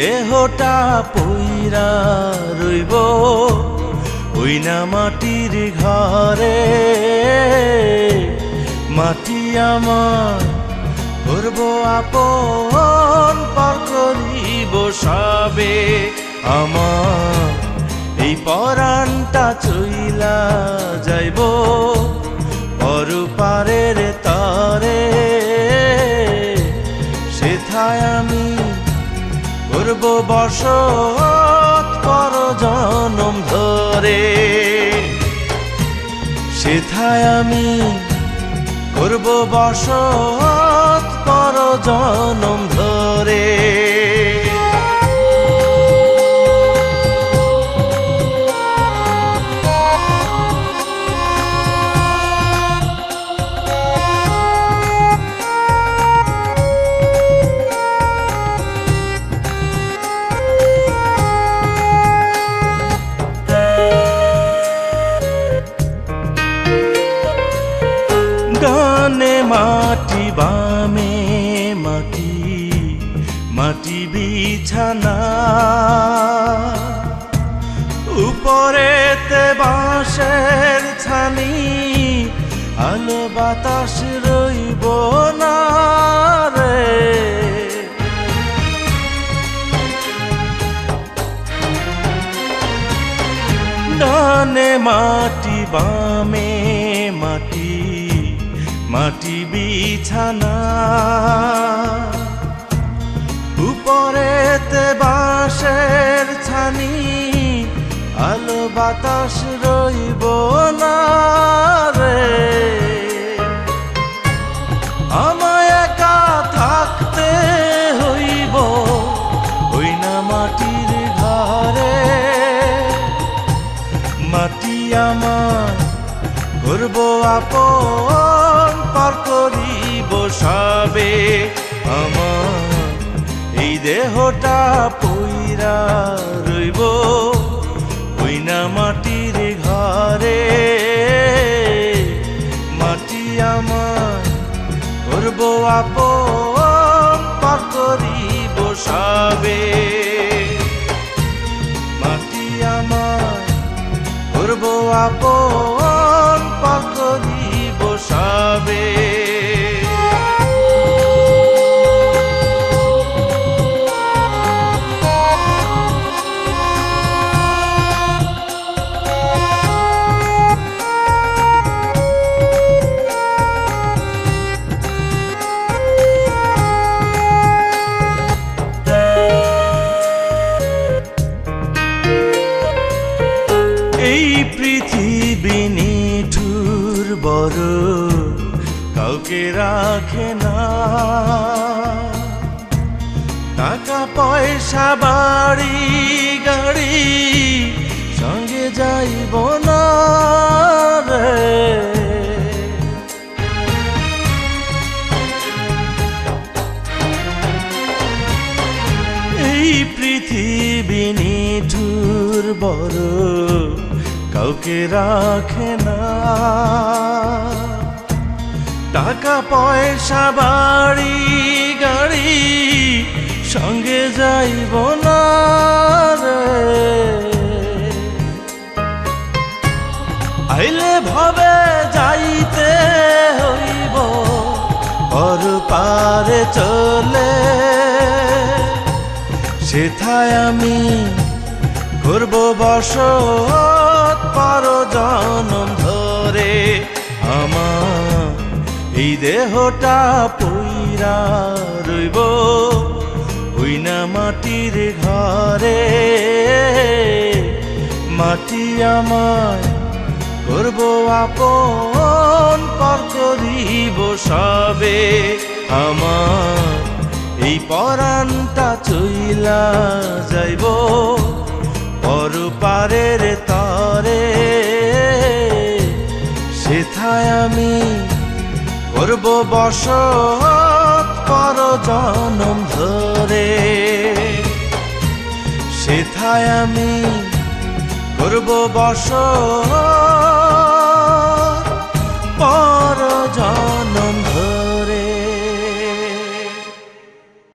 দেহটা পইরা রইব ওই না মাটির ঘরে। মাটি আমার করব আপন, পর করিব সবে। আমার এই পরাণটা চইলা যাইব পরপারের তরে। সেথায় আমি করব বসত পর জনম ধরে। সেথায় আমি করব বসত পর জনম ধরে। ডানে মাটি বামে মাটি, মাটি বিছানা, উপরেতে বাঁশের ছানি, আলো বাতাস রইব না রে। ডানে মাটি বামে মাটি, মাটি বিছানা, উপরেতে বাঁশের ছানি, আলো বাতাস রইব না রে। আমায় একা থাকতে হইব ওই না মাটির ঘরে। মাটি আমার করব আপন, পর করিব সবে। আমার এই দেহটা পইরা রইব ওই না মাটির ঘরে। মাটি আমার করব আপন, পর করিব সবে। মাটি আমার করব আপন, পর করিব সবে। এই পৃথিবী নিঠুর বড়, কাউকে রাখে না। টাকা পয়সা বাড়ি গাড়ি সঙ্গে যাইব না রে। এই পৃথিবী নিঠুর বড়, কাউকে রাখে না। টাকা পয়সা বাড়ি গাড়ি সঙ্গে যাইব না রে। আইলে ভাবে যাইতে হইব পর পারে চলে। সেথায় আমি করব বসত পর জনম ধরে। আমার এই দেহটা পইরা রইব ওই না মাটির ঘরে। মাটি আমায় করব আপন, পর করিব সবে। আমার এই পরাণটা চইলা যাইব পরপারের তরে। সেথায় আমি করব বসত পর জনম ধরে। সেথায় আমি করব বসত পর জনম